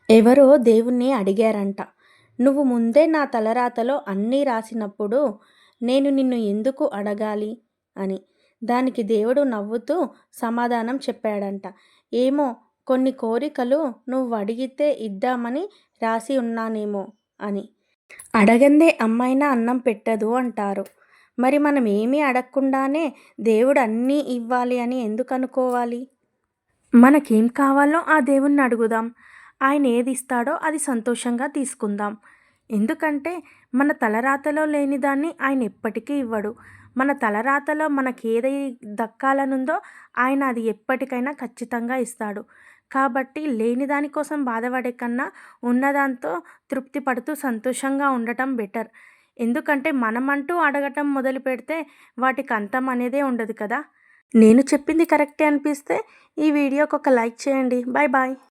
ఎవరో దేవుణ్ణి అడిగారంట. "నువ్వు ముందే నా తలరాతలో అన్నీ రాసినప్పుడు నేను నిన్ను ఎందుకు అడగాలి" అని. దానికి దేవుడు నవ్వుతూ సమాధానం చెప్పాడంట. "ఏమో, కొన్ని కోరికలు నువ్వడిగితే ఇద్దామని రాసి ఉన్నానేమో" అని. అడగందే అమ్మైనా అన్నం పెట్టదు అంటారు. మరి మనం ఏమీ అడగకుండానే దేవుడు అన్నీ ఇవ్వాలి అని ఎందుకనుకోవాలి? మనకేం కావాలో ఆ దేవుణ్ణి అడుగుదాం. ఆయన ఏదిస్తాడో అది సంతోషంగా తీసుకుందాం. ఎందుకంటే మన తలరాతలో లేని దాన్ని ఆయన ఎప్పటికీ ఇవ్వడు. మన తలరాతలో మనకేది దక్కాలనుందో ఆయన అది ఎప్పటికైనా ఖచ్చితంగా ఇస్తాడు. కాబట్టి లేని దాని కోసం బాధపడే కన్నా ఉన్నదాంతో తృప్తి పడుతూ సంతోషంగా ఉండటం బెటర్. ఎందుకంటే మనమంటూ అడగటం మొదలుపెడితే వాటికి అంతం అనేదే ఉండదు కదా! నేను చెప్పింది కరెక్టే అనిపిస్తే ఈ వీడియోకి ఒక లైక్ చేయండి. Bye bye.